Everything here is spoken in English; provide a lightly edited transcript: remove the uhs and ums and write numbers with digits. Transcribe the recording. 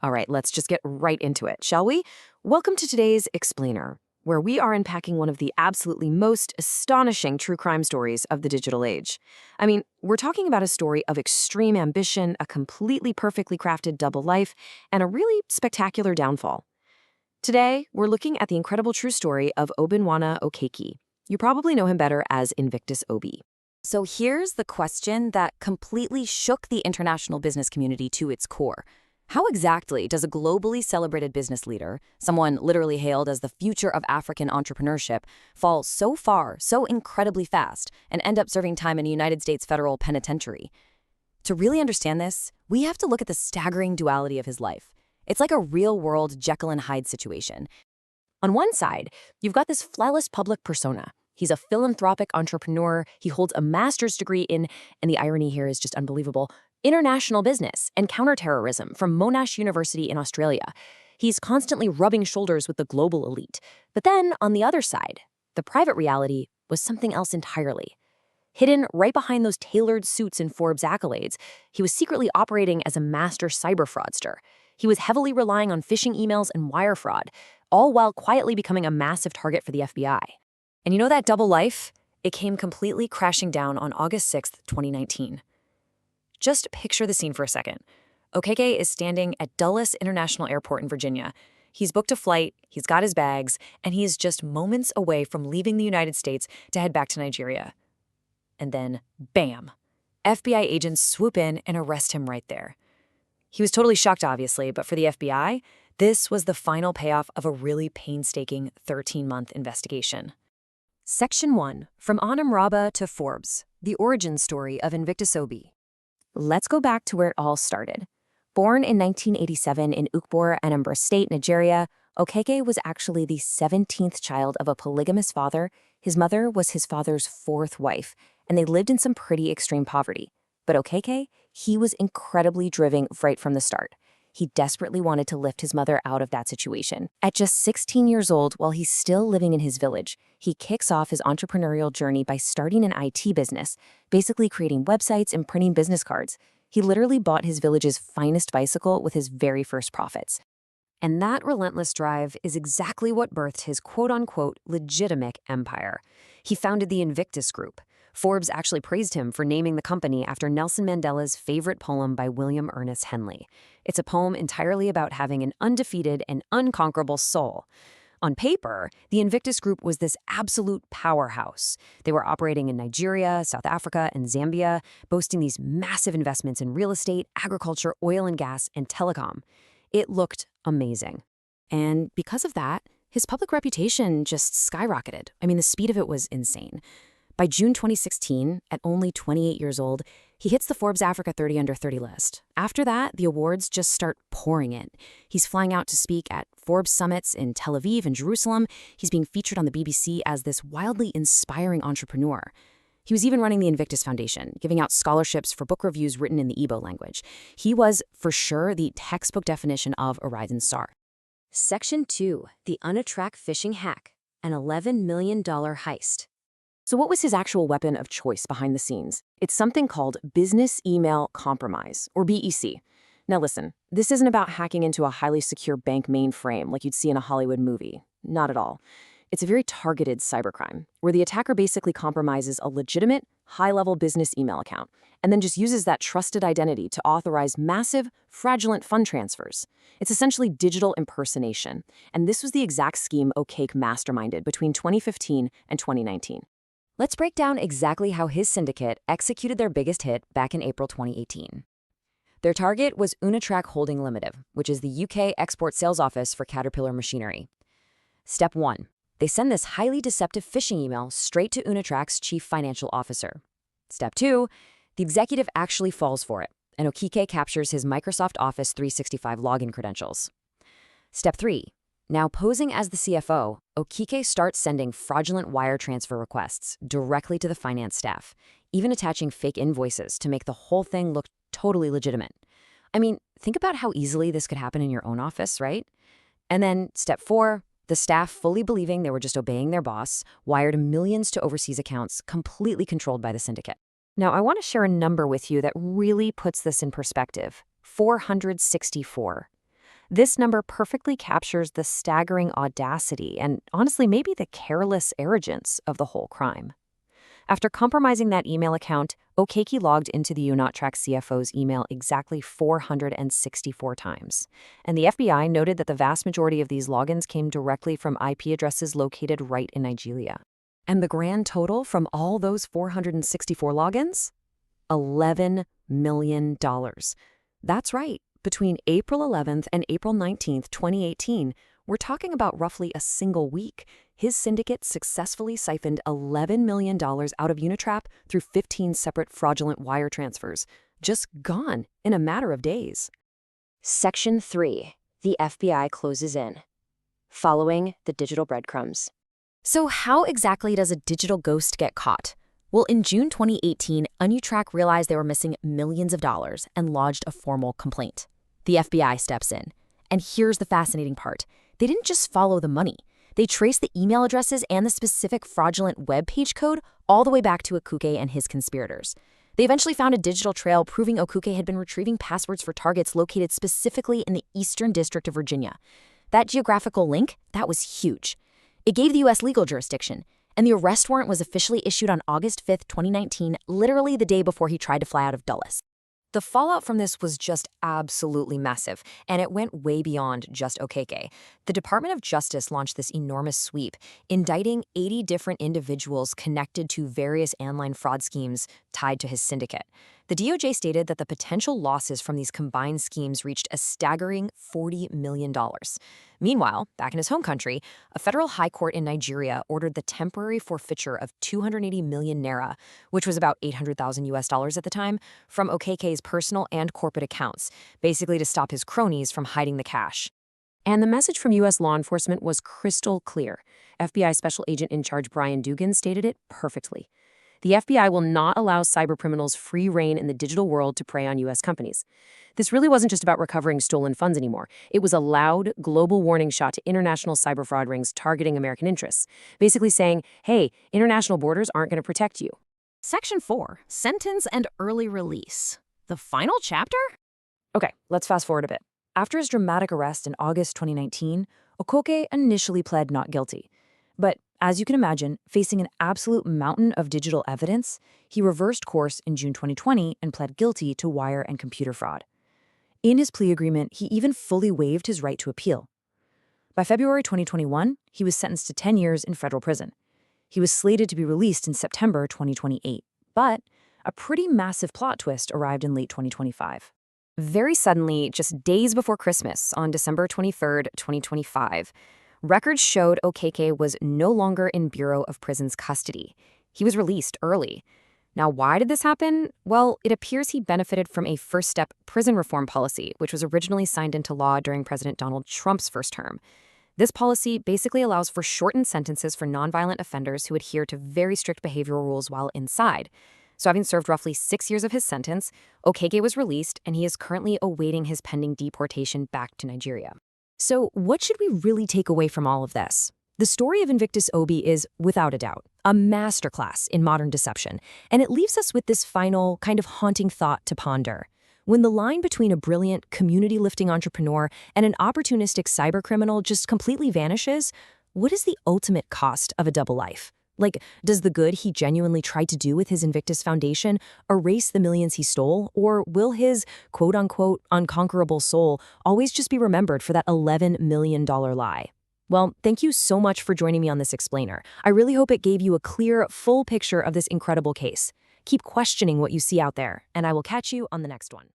All right, let's just get right into it, shall we? Welcome to today's Explainer, where we are unpacking one of the absolutely most astonishing true crime stories of the digital age. I mean, we're talking about a story of extreme ambition, a completely perfectly crafted double life, and a really spectacular downfall. Today, we're looking at the incredible true story of Obinwanne Okeke. You probably know him better as Invictus Obi. So here's the question that completely shook the international business community to its core. How exactly does a globally celebrated business leader, someone literally hailed as the future of African entrepreneurship, fall so far, so incredibly fast, and end up serving time in a United States federal penitentiary? To really understand this, we have to look at the staggering duality of his life. It's like a real-world Jekyll and Hyde situation. On one side, you've got this flawless public persona. He's a philanthropic entrepreneur. He holds a master's degree in, and the irony here is just unbelievable, international business and counterterrorism from Monash University in Australia. He's constantly rubbing shoulders with the global elite. But then, on the other side, the private reality was something else entirely. Hidden right behind those tailored suits and Forbes accolades, he was secretly operating as a master cyber fraudster. He was heavily relying on phishing emails and wire fraud, all while quietly becoming a massive target for the FBI. And you know that double life? It came completely crashing down on August 6th, 2019. Just picture the scene for a second. Okeke is standing at Dulles International Airport in Virginia. He's booked a flight, he's got his bags, and he is just moments away from leaving the United States to head back to Nigeria. And then, bam! FBI agents swoop in and arrest him right there. He was totally shocked, obviously, but for the FBI, this was the final payoff of a really painstaking 13-month investigation. Section 1. From Anam Raba to Forbes, the origin story of Invictus Obi. Let's go back to where it all started. Born in 1987 in Ukbor, Anambra State, Nigeria, Okeke was actually the 17th child of a polygamous father. His mother was his father's fourth wife, and they lived in some pretty extreme poverty. But Okeke, he was incredibly driven right from the start. He desperately wanted to lift his mother out of that situation. At just 16 years old, while he's still living in his village, he kicks off his entrepreneurial journey by starting an IT business, basically creating websites and printing business cards. He literally bought his village's finest bicycle with his very first profits. And that relentless drive is exactly what birthed his quote-unquote legitimate empire. He founded the Invictus Group. Forbes actually praised him for naming the company after Nelson Mandela's favorite poem by William Ernest Henley. It's a poem entirely about having an undefeated and unconquerable soul. On paper, the Invictus Group was this absolute powerhouse. They were operating in Nigeria, South Africa, and Zambia, boasting these massive investments in real estate, agriculture, oil and gas, and telecom. It looked amazing. And because of that, his public reputation just skyrocketed. I mean, the speed of it was insane. By June 2016, at only 28 years old, he hits the Forbes Africa 30 Under 30 list. After that, the awards just start pouring in. He's flying out to speak at Forbes summits in Tel Aviv and Jerusalem. He's being featured on the BBC as this wildly inspiring entrepreneur. He was even running the Invictus Foundation, giving out scholarships for book reviews written in the Igbo language. He was, for sure, the textbook definition of a rising star. Section 2. The Unatrac phishing hack, an $11 million heist. So what was his actual weapon of choice behind the scenes? It's something called business email compromise, or BEC. Now listen, this isn't about hacking into a highly secure bank mainframe like you'd see in a Hollywood movie. Not at all. It's a very targeted cybercrime, where the attacker basically compromises a legitimate, high-level business email account, and then just uses that trusted identity to authorize massive, fraudulent fund transfers. It's essentially digital impersonation, and this was the exact scheme Okeke masterminded between 2015 and 2019. Let's break down exactly how his syndicate executed their biggest hit back in April 2018. Their target was Unatrac Holding Limited, which is the UK export sales office for Caterpillar Machinery. Step 1. They send this highly deceptive phishing email straight to Unatrac's chief financial officer. Step 2. The executive actually falls for it, and Okeke captures his Microsoft Office 365 login credentials. Step 3. Now posing as the CFO, Okeke starts sending fraudulent wire transfer requests directly to the finance staff, even attaching fake invoices to make the whole thing look totally legitimate. I mean, think about how easily this could happen in your own office, right? And then step 4, the staff, fully believing they were just obeying their boss, wired millions to overseas accounts completely controlled by the syndicate. Now, I want to share a number with you that really puts this in perspective. 464. This number perfectly captures the staggering audacity and, honestly, maybe the careless arrogance of the whole crime. After compromising that email account, Okeke logged into the Unatrac CFO's email exactly 464 times. And the FBI noted that the vast majority of these logins came directly from IP addresses located right in Nigeria. And the grand total from all those 464 logins? $11 million. That's right. Between April 11th and April 19th, 2018, we're talking about roughly a single week. His syndicate successfully siphoned $11 million out of Unatrac through 15 separate fraudulent wire transfers. Just gone in a matter of days. Section 3. The FBI closes in. Following the digital breadcrumbs. So how exactly does a digital ghost get caught? Well, in June 2018, Unatrac realized they were missing millions of dollars and lodged a formal complaint. The FBI steps in. And here's the fascinating part. They didn't just follow the money. They traced the email addresses and the specific fraudulent web page code all the way back to Okeke and his conspirators. They eventually found a digital trail proving Okeke had been retrieving passwords for targets located specifically in the Eastern District of Virginia. That geographical link, that was huge. It gave the U.S. legal jurisdiction, and the arrest warrant was officially issued on August 5th, 2019, literally the day before he tried to fly out of Dulles. The fallout from this was just absolutely massive, and it went way beyond just Okeke. The Department of Justice launched this enormous sweep, indicting 80 different individuals connected to various online fraud schemes tied to his syndicate. The DOJ stated that the potential losses from these combined schemes reached a staggering $40 million. Meanwhile, back in his home country, a federal high court in Nigeria ordered the temporary forfeiture of 280 million naira, which was about 800,000 US dollars at the time, from Okeke's personal and corporate accounts, basically to stop his cronies from hiding the cash. And the message from U.S. law enforcement was crystal clear. FBI Special Agent in Charge Brian Dugan stated it perfectly. The FBI will not allow cybercriminals free rein in the digital world to prey on U.S. companies. This really wasn't just about recovering stolen funds anymore. It was a loud, global warning shot to international cyber fraud rings targeting American interests, basically saying, hey, international borders aren't going to protect you. Section 4. Sentence and early release. The final chapter? Okay, let's fast forward a bit. After his dramatic arrest in August 2019, Okeke initially pled not guilty. But as you can imagine, facing an absolute mountain of digital evidence, he reversed course in June 2020 and pled guilty to wire and computer fraud. In his plea agreement, he even fully waived his right to appeal. By February 2021, he was sentenced to 10 years in federal prison. He was slated to be released in September 2028, but a pretty massive plot twist arrived in late 2025. Very suddenly, just days before Christmas, on December 23rd, 2025, records showed Okeke was no longer in Bureau of Prisons custody. He was released early. Now, why did this happen? Well, it appears he benefited from a first-step prison reform policy, which was originally signed into law during President Donald Trump's first term. This policy basically allows for shortened sentences for nonviolent offenders who adhere to very strict behavioral rules while inside. So having served roughly 6 years of his sentence, Okeke was released, and he is currently awaiting his pending deportation back to Nigeria. So what should we really take away from all of this? The story of Invictus Obi is, without a doubt, a masterclass in modern deception, and it leaves us with this final, kind of haunting thought to ponder. When the line between a brilliant, community-lifting entrepreneur and an opportunistic cybercriminal just completely vanishes, what is the ultimate cost of a double life? Like, does the good he genuinely tried to do with his Invictus Foundation erase the millions he stole, or will his quote-unquote unconquerable soul always just be remembered for that $11 million lie? Well, thank you so much for joining me on this explainer. I really hope it gave you a clear, full picture of this incredible case. Keep questioning what you see out there, and I will catch you on the next one.